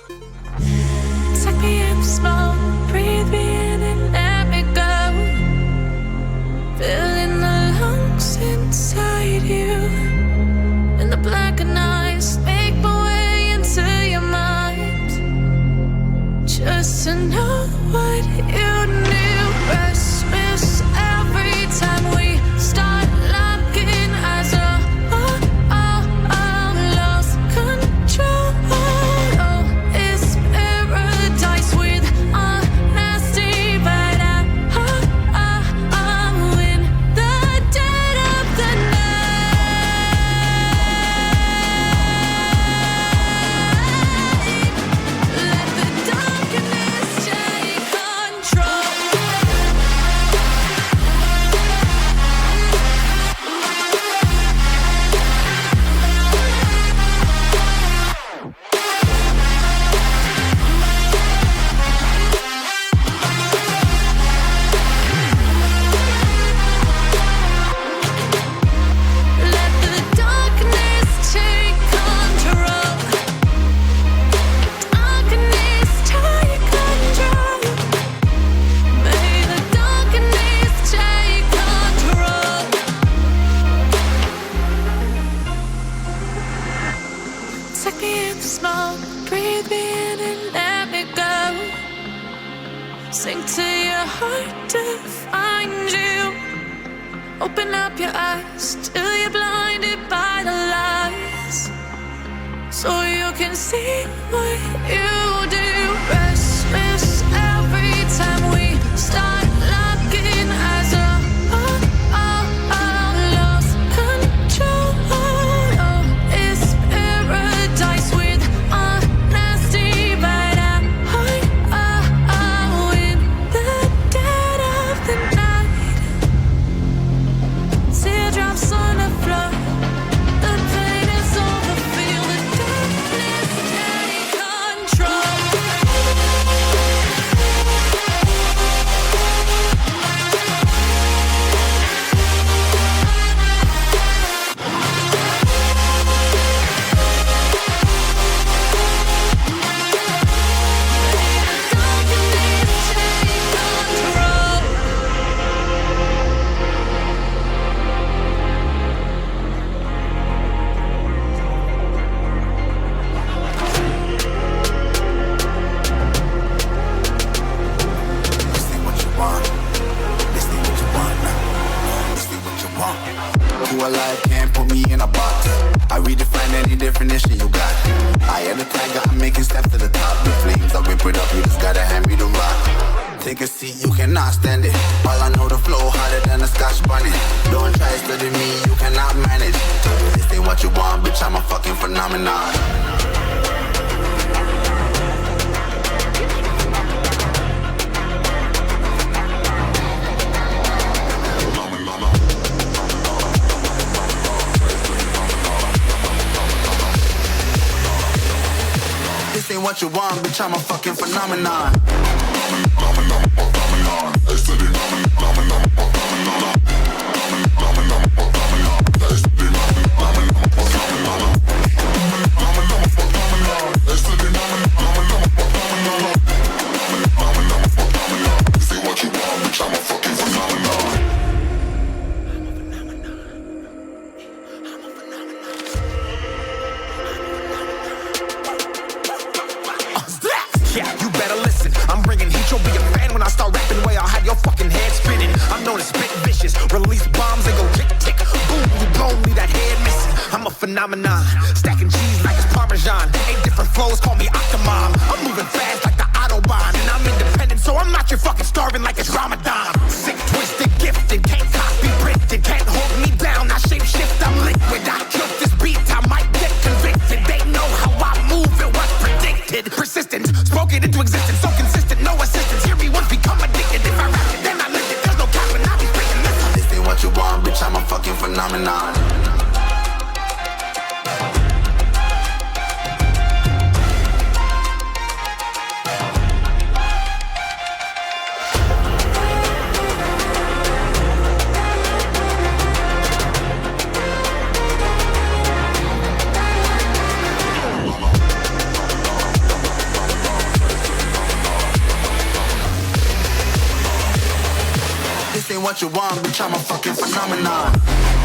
Suck me in the smoke, breathe me in and let me go. Filling the lungs inside you. In the blackened eyes, make my way into your mind. Just to know what you knew. Restless every time we start locking eyes. Lost control. Oh, it's paradise with a nasty bite. I'm in the dead of the night. Let the darkness take control. Let the darkness take control. Darkness take control. May the darkness take control. Suck me in the smoke, breathe me in and let me go. Sink to your heart to find you. Open up your eyes till you're blinded by the lies, so you can see what you do. Restless every time we start locking eyes. Lost control. Oh, it's paradise with a nasty bite. I'm in the dead of the night. Teardrops on the floor. The pain is over. Feel the darkness take control. This ain't what you want. This ain't what you want now. This ain't what you want. Who alive can't put me in a box. I redefine any definition you got. I am the tiger, I'm making steps to the top. The flames, I whip it up, you just gotta hand me the rock. Take a seat, you cannot stand it. All I know, the flow harder than a Scotch bunny. Don't try studying me, you cannot manage. This ain't what you want, bitch, I'm a fucking phenomenon. This ain't what you want, bitch, I'm a fucking phenomenon. Yeah, you better listen. I'm bringing heat, you'll be a fan when I start rapping. Way I'll have your fucking head spinning. I'm known as spit vicious. Release bombs and go tick tick. Boom, you blow me that head missing. I'm a phenomenon. Stacking cheese like it's Parmesan. 8 different flows, call me Octomom. I'm moving fast like the Autobahn. And I'm independent, so I'm not your fucking starving like it's Ramadan. Sick, twisted, gifted. Can't copy, printed. Can't hold me down. I shape shift, I'm liquid. I killed this beat, I might get convicted. They know how I move, it was predicted. Persistent, spoken into existence, so consistent, no assistance. Hear me once, become addicted. If I rap it, then I live it. There's no cap when I be speaking this. This ain't what you want, bitch, I'm a fucking phenomenon. what you want, bitch, I'm a fucking phenomenon.